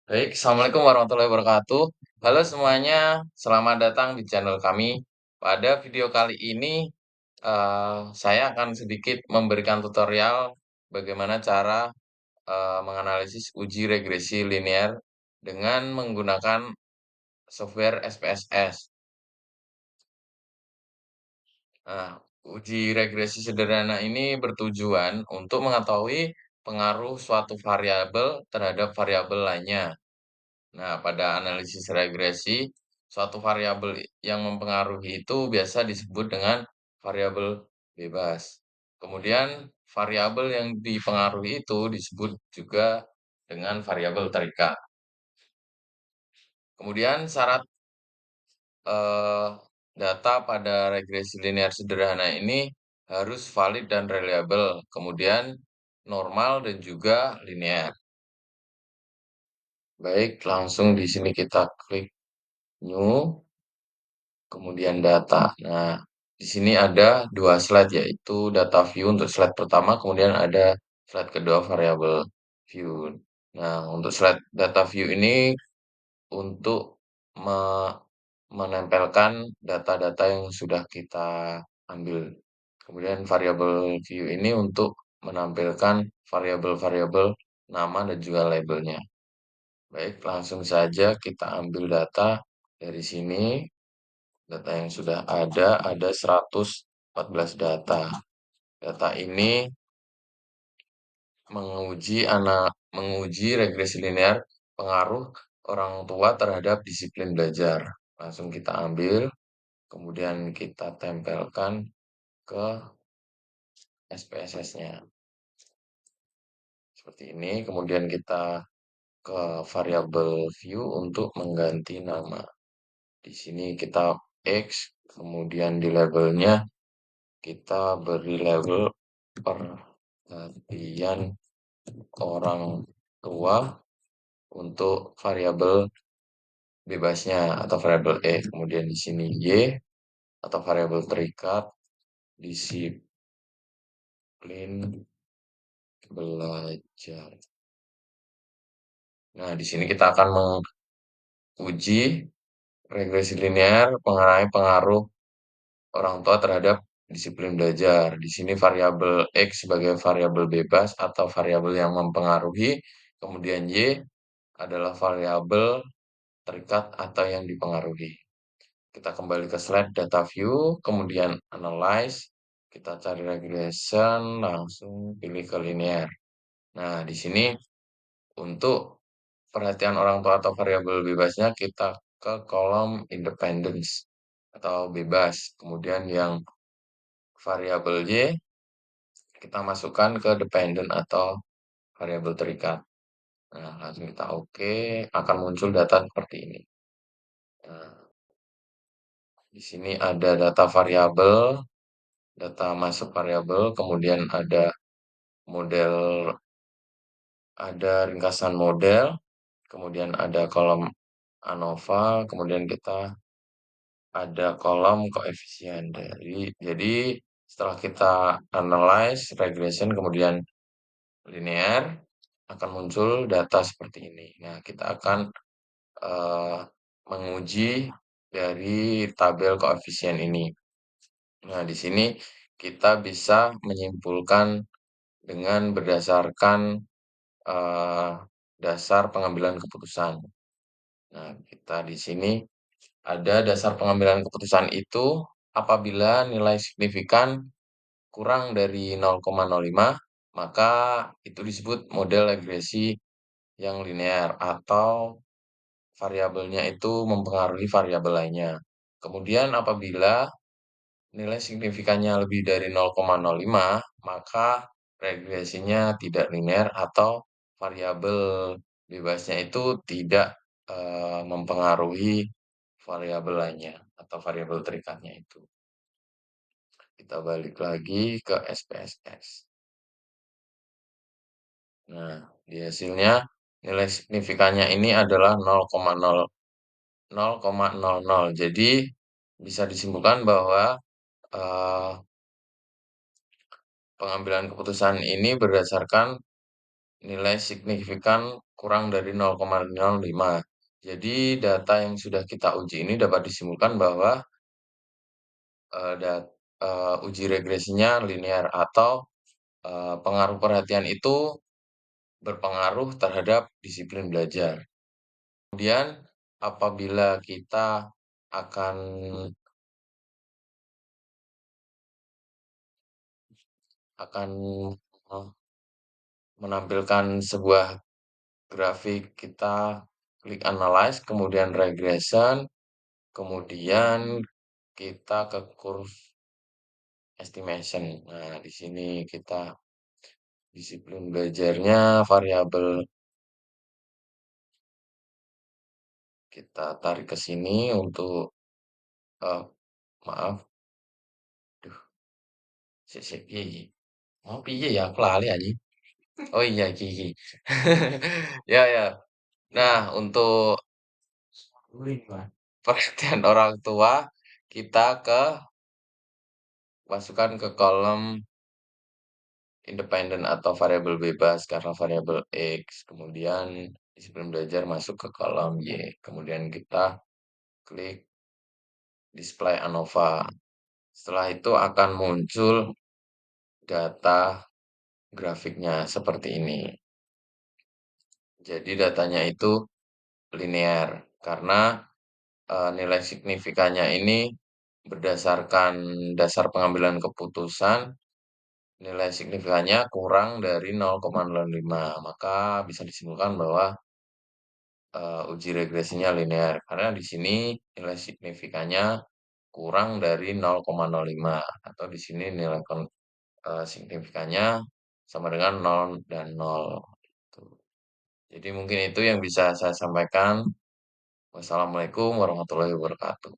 Baik, assalamualaikum warahmatullahi wabarakatuh. Halo semuanya, selamat datang di channel kami. Pada video kali ini, saya akan sedikit memberikan tutorial bagaimana cara menganalisis uji regresi linear dengan menggunakan software SPSS. Nah, uji regresi sederhana ini bertujuan untuk mengetahui pengaruh suatu variabel terhadap variabel lainnya. Nah, pada analisis regresi, suatu variabel yang mempengaruhi itu biasa disebut dengan variabel bebas. Kemudian, variabel yang dipengaruhi itu disebut juga dengan variabel terikat. Kemudian, syarat eh, data pada regresi linear sederhana ini harus valid dan reliable. Kemudian, normal dan juga linear. Baik, langsung di sini kita klik new. Kemudian data. Nah, di sini ada dua slide yaitu data view untuk slide pertama, kemudian ada slide kedua variabel view. Nah, untuk slide data view ini untuk menempelkan data-data yang sudah kita ambil. Kemudian variabel view ini untuk menampilkan variabel-variabel nama dan juga labelnya. Baik, langsung saja kita ambil data dari sini. Data yang sudah ada 114 data. Data ini menguji regresi linear pengaruh orang tua terhadap disiplin belajar. Langsung kita ambil, kemudian kita tempelkan ke SPSS-nya. Seperti ini, kemudian kita ke variabel view untuk mengganti nama. Di sini kita X, kemudian di labelnya kita beri label perhatian orang tua untuk variabel bebasnya atau variabel E. Kemudian di sini Y atau variabel terikat disiplin belajar. Nah, di sini kita akan menguji regresi linear mengenai pengaruh orang tua terhadap disiplin belajar. Di sini variabel X sebagai variabel bebas atau variabel yang mempengaruhi, kemudian Y adalah variabel terikat atau yang dipengaruhi. Kita kembali ke slide data view, kemudian analyze, kita cari regression, langsung pilih ke linear. Nah, di sini untuk perhatian orang tua atau variabel bebasnya kita ke kolom independence atau bebas. Kemudian yang variabel Y kita masukkan ke dependent atau variabel terikat. Nah, langsung kita oke, akan muncul data seperti ini. Nah, di sini ada data variabel, data masuk variabel, kemudian ada model, ada ringkasan model, kemudian ada kolom ANOVA, kemudian kita ada kolom koefisien jadi setelah kita analyze regression kemudian linear akan muncul data seperti ini. Nah, kita akan eh, menguji dari tabel koefisien ini. Nah, di sini kita bisa menyimpulkan dengan berdasarkan eh, dasar pengambilan keputusan. Nah, kita di sini ada dasar pengambilan keputusan itu apabila nilai signifikan kurang dari 0,05, maka itu disebut model regresi yang linear atau variabelnya itu mempengaruhi variabel lainnya. Kemudian apabila nilai signifikannya lebih dari 0,05, maka regresinya tidak linear atau variabel bebasnya itu tidak mempengaruhi variabel lainnya atau variabel terikatnya itu. Kita balik lagi ke SPSS. Nah, di hasilnya nilai signifikannya ini adalah 0,00. Jadi bisa disimpulkan bahwa eh, pengambilan keputusan ini berdasarkan nilai signifikan kurang dari 0,05. Jadi data yang sudah kita uji ini dapat disimpulkan bahwa, eee, dat uji regresinya linear atau, pengaruh perhatian itu berpengaruh terhadap disiplin belajar. Kemudian apabila kita akan akan, eee, menampilkan sebuah grafik, kita klik analyze, kemudian regression, kemudian kita ke curve estimation. Nah, di sini kita disiplin belajarnya variabel kita tarik ke sini untuk, eee, maaf, duh, sik piye iki? Mau piye ya? Aku lali anjing. Oh iya, iki. Ya ya. Nah, untuk perhatian orang tua, kita masukkan ke kolom independen atau variabel bebas karena variabel X, kemudian disiplin belajar masuk ke kolom Y, kemudian kita klik display ANOVA. Setelah itu akan muncul data grafiknya seperti ini. Jadi datanya itu linear karena, nilai signifikannya ini berdasarkan dasar pengambilan keputusan, nilai signifikannya kurang dari 0,05, maka bisa disimpulkan bahwa, uji regresinya linear karena di sini nilai signifikannya kurang dari 0,05 atau di sini nilai signifikannya sama dengan 0 dan 0 gitu. Jadi mungkin itu yang bisa saya sampaikan. Wassalamualaikum warahmatullahi wabarakatuh.